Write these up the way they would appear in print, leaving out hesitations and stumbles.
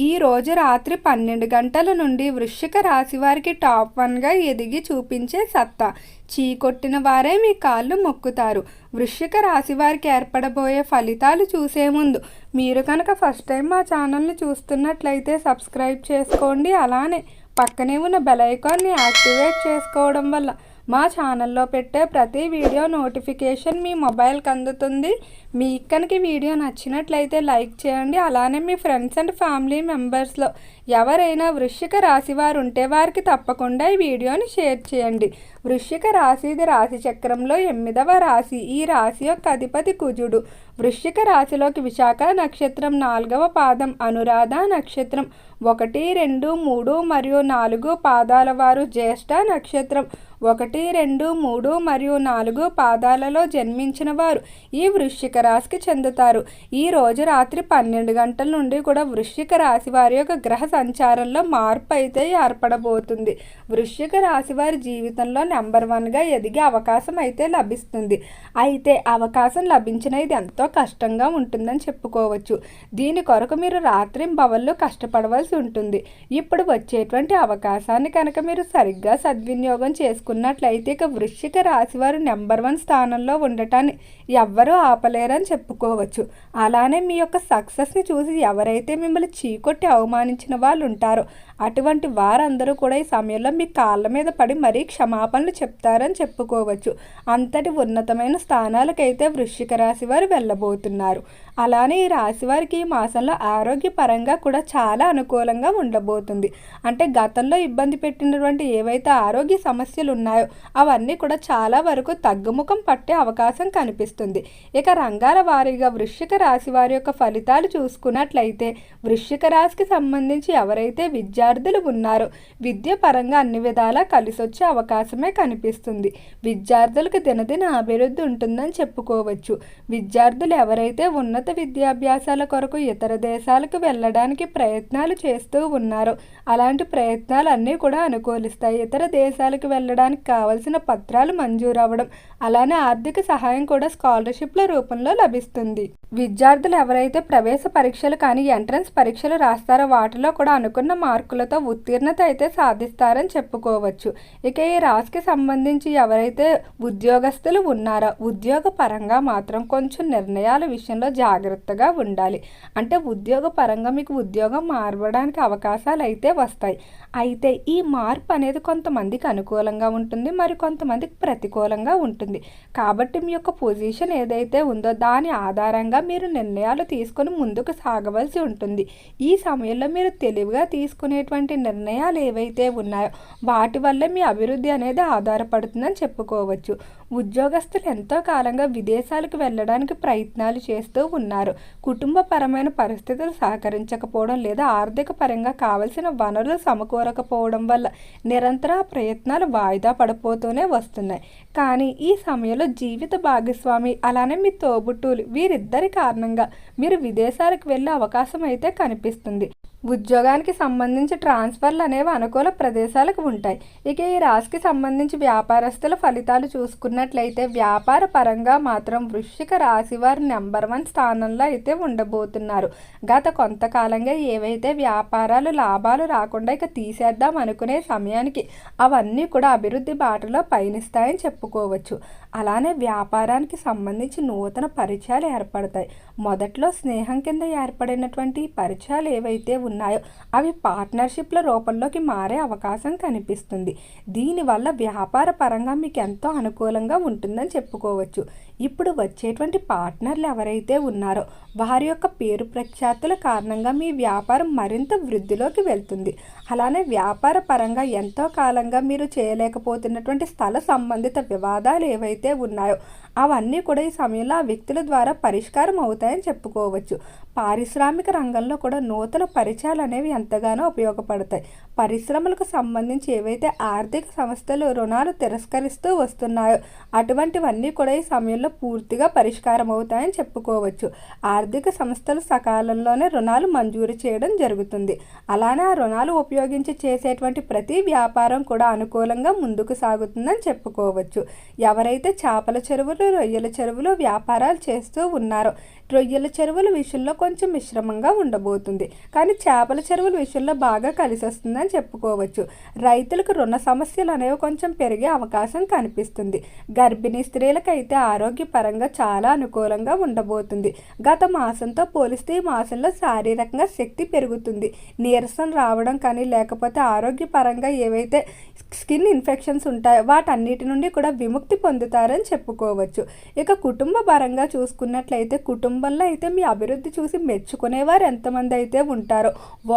ఈ రోజు రాత్రి 12 గంటల నుండి వృశ్చిక రాశి వారికి టాప్ 1గా ఎదిగి చూపించే సత్తా. చీకొట్టిన వారే మీ కాళ్ళు మొక్కుతారు. వృశ్చిక రాశి వారికి ఏర్పడబోయే ఫలితాలు చూసే ముందు మీరు కనుక ఫస్ట్ టైం మా ఛానల్ని చూస్తున్నట్లయితే సబ్స్క్రైబ్ చేసుకోండి. అలానే పక్కనే ఉన్న బెల్ ఐకాన్ని యాక్టివేట్ చేసుకోవడం వల్ల మా ఛానల్లో పెట్టే ప్రతి వీడియో నోటిఫికేషన్ మీ మొబైల్కి అందుతుంది. మీకు కనుక వీడియో నచ్చినట్లయితే లైక్ చేయండి. అలానే మీ ఫ్రెండ్స్ అండ్ ఫ్యామిలీ మెంబర్స్లో ఎవరైనా వృశ్చిక రాశి వారు ఉంటే వారికి తప్పకుండా ఈ వీడియోని షేర్ చేయండి. వృశ్చిక రాశి ఇది రాశి చక్రంలో 8వ రాశి. ఈ రాశి యొక్క అధిపతి కుజుడు. వృశ్చిక రాశిలోకి విశాఖ నక్షత్రం 4వ పాదం, అనురాధ నక్షత్రం 1, 2, 3 మరియు 4 పాదాల వారు, జ్యేష్ఠ నక్షత్రం 1, 2, 3 మరియు 4 పాదాలలో జన్మించిన వారు ఈ వృశ్చిక రాశికి చెందుతారు. ఈ రోజు రాత్రి 12 గంటల నుండి కూడా వృశ్చిక రాశి వారి యొక్క గ్రహ సంచారంలో మార్పు అయితే ఏర్పడబోతుంది. వృశ్చిక రాశి వారి జీవితంలో నెంబర్ 1గా ఎదిగే అవకాశం అయితే లభిస్తుంది. అయితే అవకాశం లభించిన ఇది ఎంతో కష్టంగా ఉంటుందని చెప్పుకోవచ్చు. దీని కొరకు మీరు రాత్రింబవళ్ళు కష్టపడవలసి ఉంటుంది. ఇప్పుడు వచ్చేటువంటి అవకాశాన్ని కనుక మీరు సరిగ్గా సద్వినియోగం చేసుకున్నట్లయితే ఇక వృశ్చిక రాశి వారు నెంబర్ 1 స్థానంలో ఉండటాన్ని ఎవ్వరూ ఆపలేరని చెప్పుకోవచ్చు. అలానే మీ యొక్క సక్సెస్ని చూసి ఎవరైతే మిమ్మల్ని చీకొట్టి అవమానించిన వాళ్ళు ఉంటారో అటువంటి వారందరూ కూడా ఈ సమయంలో మీ కాళ్ళ మీద పడి మరీ క్షమాపణలు చెప్తారని చెప్పుకోవచ్చు. అంతటి ఉన్నతమైన స్థానాలకైతే వృశ్చిక రాశి వారు వెళ్ళబోతున్నారు. అలానే ఈ రాశి వారికి ఈ మాసంలో ఆరోగ్యపరంగా కూడా చాలా అనుకూలంగా ఉండబోతుంది. అంటే గతంలో ఇబ్బంది పెట్టినటువంటి ఏవైతే ఆరోగ్య సమస్యలు ఉన్నాయో అవన్నీ కూడా చాలా వరకు తగ్గుముఖం పట్టే అవకాశం కనిపిస్తుంది. ఇక రంగాల వారీగా వృశ్చిక రాశి వారి యొక్క ఫలితాలు చూసుకున్నట్లయితే వృశ్చిక రాశికి సంబంధించి ఎవరైతే విద్యార్థులు ఉన్నారో విద్య పరంగా అన్ని విధాలా కలిసొచ్చే అవకాశమే కనిపిస్తుంది. విద్యార్థులకు దినదిన అభివృద్ధి ఉంటుందని చెప్పుకోవచ్చు. విద్యార్థులు ఎవరైతే ఉన్నత విద్యాభ్యాసాల కొరకు ఇతర దేశాలకు వెళ్ళడానికి ప్రయత్నాలు చేస్తూ ఉన్నారో అలాంటి ప్రయత్నాలు అన్నీ కూడా అనుకూలిస్తాయి. ఇతర దేశాలకు వెళ్ళడానికి కావలసిన పత్రాలు మంజూరు అవ్వడం, అలానే ఆర్థిక సహాయం కూడా స్కాలర్షిప్ల రూపంలో లభిస్తుంది. విద్యార్థులు ఎవరైతే ప్రవేశ పరీక్షలు కానీ ఎంట్రన్స్ పరీక్షలు రాస్తారో వాటిలో కూడా అనుకున్న మార్కులతో ఉత్తీర్ణత అయితే సాధిస్తారని చెప్పుకోవచ్చు. ఇక ఈ రాశికి సంబంధించి ఎవరైతే ఉద్యోగస్తులు ఉన్నారో ఉద్యోగ పరంగా మాత్రం కొంచెం నిర్ణయాల విషయంలో జాగ్రత్తగా ఉండాలి. అంటే ఉద్యోగ పరంగా మీకు ఉద్యోగం మారడానికి అవకాశాలు అయితే వస్తాయి. అయితే ఈ మార్పు అనేది కొంతమందికి అనుకూలంగా ఉంటుంది, మరి కొంతమందికి ప్రతికూలంగా ఉంటుంది. కాబట్టి మీ యొక్క పొజిషన్ ఏదైతే ఉందో దాని ఆధారంగా మీరు నిర్ణయాలు తీసుకొని ముందుకు సాగవలసి ఉంటుంది. ఈ సమయంలో మీరు తెలివిగా తీసుకునేటువంటి నిర్ణయాలు ఏవైతే ఉన్నాయో వాటి వల్లే మీ అభివృద్ధి అనేది ఆధారపడుతుందని చెప్పుకోవచ్చు. ఉద్యోగస్తులు ఎంతో కాలంగా విదేశాలకు వెళ్ళడానికి ప్రయత్నాలు చేస్తూ ఉన్నారు. కుటుంబపరమైన పరిస్థితులు సహకరించకపోవడం లేదా ఆర్థిక పరంగా కావలసిన వనరులు సమకూరకపోవడం వల్ల నిరంతర ప్రయత్నాలు వాయిదా పడిపోతూనే వస్తున్నాయి. కానీ ఈ సమయంలో జీవిత భాగస్వామి అలానే మీ తోబుట్టువులు వీరిద్దరి కారణంగా మీరు విదేశాలకు వెళ్ళే అవకాశం అయితే కనిపిస్తుంది. ఉద్యోగానికి సంబంధించి ట్రాన్స్ఫర్లు అనేవి అనుకూల ప్రదేశాలకు ఉంటాయి. ఇక ఈ రాశికి సంబంధించి వ్యాపారస్తుల ఫలితాలు చూసుకున్నట్లయితే వ్యాపార పరంగా మాత్రం వృశ్చిక రాశి వారు నెంబర్ 1 స్థానంలో అయితే ఉండబోతున్నారు. గత కొంతకాలంగా ఏవైతే వ్యాపారాలు లాభాలు రాకుండా ఇక తీసేద్దాం అనుకునే సమయానికి అవన్నీ కూడా అభివృద్ధి బాటలో పయనిస్తాయని చెప్పుకోవచ్చు. అలానే వ్యాపారానికి సంబంధించి నూతన పరిచయాలు ఏర్పడతాయి. మొదట్లో స్నేహం కింద ఏర్పడినటువంటి పరిచయాలు ఏవైతే ఉన్నాయో అవి పార్ట్నర్షిప్ల రూపంలోకి మారే అవకాశం కనిపిస్తుంది. దీనివల్ల వ్యాపార పరంగా మీకు ఎంతో అనుకూలంగా ఉంటుందని చెప్పుకోవచ్చు. ఇప్పుడు వచ్చేటువంటి పార్ట్నర్లు ఎవరైతే ఉన్నారో వారి యొక్క పేరు ప్రఖ్యాతుల కారణంగా మీ వ్యాపారం మరింత వృద్ధిలోకి వెళ్తుంది. అలానే వ్యాపార పరంగా ఎంతో కాలంగా మీరు చేయలేకపోతున్నటువంటి స్థల సంబంధిత వివాదాలు ఏవైతే ఉన్నాయో అవన్నీ కూడా ఈ సమయంలో ఆ వ్యక్తుల ద్వారా పరిష్కారం అవుతాయని చెప్పుకోవచ్చు. పారిశ్రామిక రంగంలో కూడా నూతన పరిచయాలు అనేవి ఎంతగానో ఉపయోగపడతాయి. పరిశ్రమలకు సంబంధించి ఏవైతే ఆర్థిక సంస్థలు రుణాలు తిరస్కరిస్తూ వస్తున్నాయో అటువంటివన్నీ కూడా ఈ సమయంలో పూర్తిగా పరిష్కారం అవుతాయని చెప్పుకోవచ్చు. ఆర్థిక సంస్థలు సకాలంలోనే రుణాలు మంజూరు చేయడం జరుగుతుంది. అలానే ఆ రుణాలు ఉపయోగించి చేసేటువంటి ప్రతి వ్యాపారం కూడా అనుకూలంగా ముందుకు సాగుతుందని చెప్పుకోవచ్చు. ఎవరైతే చేపల చెరువులు, రొయ్యల చెరువులు వ్యాపారాలు చేస్తూ ఉన్నారో రొయ్యల చెరువుల విషయంలో కొంచెం మిశ్రమంగా ఉండబోతుంది, కానీ చేపల చెరువుల విషయంలో బాగా కలిసి వస్తుందని చెప్పుకోవచ్చు. రైతులకు రుణ సమస్యలు అనేవి కొంచెం పెరిగే అవకాశం కనిపిస్తుంది. గర్భిణీ స్త్రీలకైతే ఆరోగ్యపరంగా చాలా అనుకూలంగా ఉండబోతుంది. గత మాసంతో పోలిస్తే ఈ మాసంలో శారీరకంగా శక్తి పెరుగుతుంది. నీరసం రావడం కానీ లేకపోతే ఆరోగ్యపరంగా ఏవైతే స్కిన్ ఇన్ఫెక్షన్స్ ఉంటాయో వాటన్నిటి నుండి కూడా విముక్తి పొందుతారని చెప్పుకోవచ్చు. ఇక కుటుంబ పరంగా చూసుకున్నట్లయితే కుటుంబంలో అయితే మీ అభివృద్ధి చూసి మెచ్చుకునేవారు ఎంతమంది అయితే ఉంటారో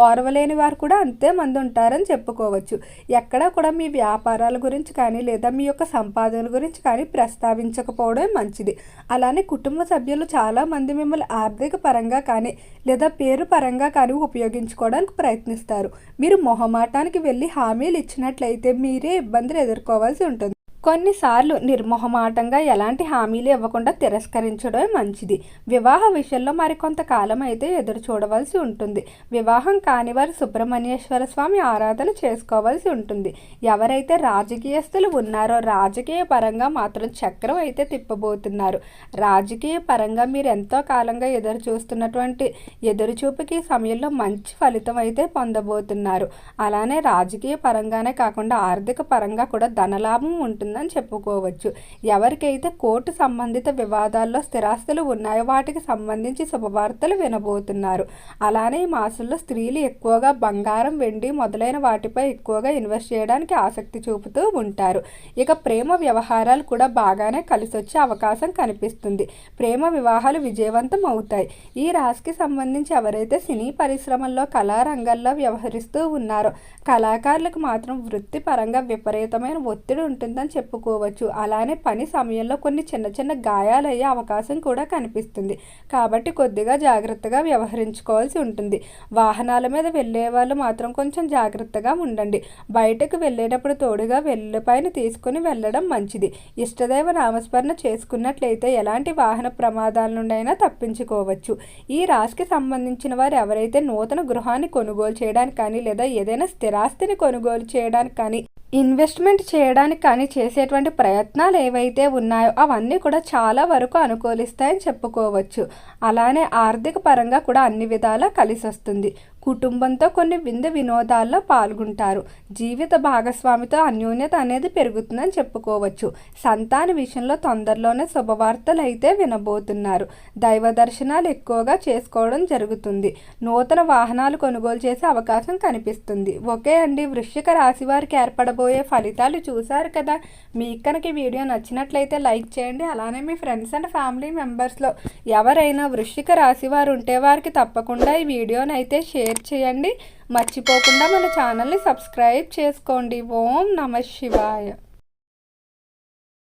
ఓర్వలేని వారు కూడా అంతే మంది ఉంటారని చెప్పుకోవచ్చు. ఎక్కడా కూడా మీ వ్యాపారాల గురించి కానీ లేదా మీ యొక్క సంపాదన గురించి కానీ ప్రస్తావించకపోవడమే మంచిది. అలానే కుటుంబ సభ్యులు చాలామంది మిమ్మల్ని ఆర్థిక పరంగా కానీ లేదా పేరు పరంగా కానీ ఉపయోగించుకోవడానికి ప్రయత్నిస్తారు. మీరు మొహమాటానికి వెళ్ళి హామీలు ఇచ్చినట్లయితే మీరే ఇబ్బందులు ఎదుర్కోవాల్సి ఉంటుంది. కొన్నిసార్లు నిర్మోహమాటంగా ఎలాంటి హామీలు ఇవ్వకుండా తిరస్కరించడమే మంచిది. వివాహ విషయంలో మరికొంతకాలం అయితే ఎదురు చూడవలసి ఉంటుంది. వివాహం కాని వారు సుబ్రహ్మణ్యేశ్వర స్వామి ఆరాధన చేసుకోవాల్సి ఉంటుంది. ఎవరైతే రాజకీయస్తులు ఉన్నారో రాజకీయ పరంగా మాత్రం చక్రం అయితే తిప్పబోతున్నారు. రాజకీయ పరంగా మీరు ఎంతో కాలంగా ఎదురు చూస్తున్నటువంటి ఎదురుచూపుకి సమయంలో మంచి ఫలితం అయితే పొందబోతున్నారు. అలానే రాజకీయ పరంగానే కాకుండా ఆర్థిక పరంగా కూడా ధనలాభం ఉంటుంది అని చెప్పుకోవచ్చు. ఎవరికైతే కోర్టు సంబంధిత వివాదాల్లో స్థిరాస్తులు ఉన్నాయో వాటికి సంబంధించి శుభవార్తలు వినబోతున్నారు. అలానే ఈ మాసంలో స్త్రీలు ఎక్కువగా బంగారం, వెండి మొదలైన వాటిపై ఎక్కువగా ఇన్వెస్ట్ చేయడానికి ఆసక్తి చూపుతూ ఉంటారు. ఇక ప్రేమ వ్యవహారాలు కూడా బాగానే కలిసి వచ్చే అవకాశం కనిపిస్తుంది. ప్రేమ వివాహాలు విజయవంతం అవుతాయి. ఈ రాశికి సంబంధించి ఎవరైతే సినీ పరిశ్రమల్లో కళారంగాల్లో వ్యవహరిస్తూ ఉన్నారో కళాకారులకు మాత్రం వృత్తిపరంగా విపరీతమైన ఒత్తిడి ఉంటుందని చెప్పుకోవచ్చు. అలానే పని సమయంలో కొన్ని చిన్న చిన్న గాయాలయ్యే అవకాశం కూడా కనిపిస్తుంది. కాబట్టి కొద్దిగా జాగ్రత్తగా వ్యవహరించుకోవాల్సి ఉంటుంది. వాహనాల మీద వెళ్ళే వాళ్ళు మాత్రం కొంచెం జాగ్రత్తగా ఉండండి. బయటకు వెళ్ళేటప్పుడు తోడుగా వెల్లుపైన తీసుకుని వెళ్ళడం మంచిది. ఇష్టదైవ నామస్మరణ చేసుకున్నట్లయితే ఎలాంటి వాహన ప్రమాదాల నుండి అయినా తప్పించుకోవచ్చు. ఈ రాశికి సంబంధించిన వారు ఎవరైతే నూతన గృహాన్ని కొనుగోలు చేయడానికి కానీ లేదా ఏదైనా స్థిరాస్తిని కొనుగోలు చేయడానికి కానీ ఇన్వెస్ట్మెంట్ చేయడానికి కానీ చేసేటువంటి ప్రయత్నాలు ఏవైతే ఉన్నాయో అవన్నీ కూడా చాలా వరకు అనుకూలిస్తాయని చెప్పుకోవచ్చు. అలానే ఆర్థిక పరంగా కూడా అన్ని విధాలా కలిసి వస్తుంది. కుటుంబంతో కొన్ని విందు వినోదాల్లో పాల్గొంటారు. జీవిత భాగస్వామితో అన్యోన్యత అనేది పెరుగుతుందని చెప్పుకోవచ్చు. సంతాన విషయంలో తొందరలోనే శుభవార్తలు అయితే వినబోతున్నారు. దైవ దర్శనాలు ఎక్కువగా చేసుకోవడం జరుగుతుంది. నూతన వాహనాలు కొనుగోలు చేసే అవకాశం కనిపిస్తుంది. ఓకే అండి, వృశ్చిక రాశి వారికి ఏర్పడబోయే ఫలితాలు చూశారు కదా. మీకు కనుక ఈ వీడియో నచ్చినట్లయితే లైక్ చేయండి. అలానే మీ ఫ్రెండ్స్ అండ్ ఫ్యామిలీ మెంబర్స్లో ఎవరైనా వృశ్చిక రాశి వారు ఉంటే వారికి తప్పకుండా ఈ వీడియోని అయితే షేర్ చేయండి. మర్చిపోకుండా మన ఛానల్ని సబ్స్క్రైబ్ చేసుకోండి. ఓం నమః శివాయ.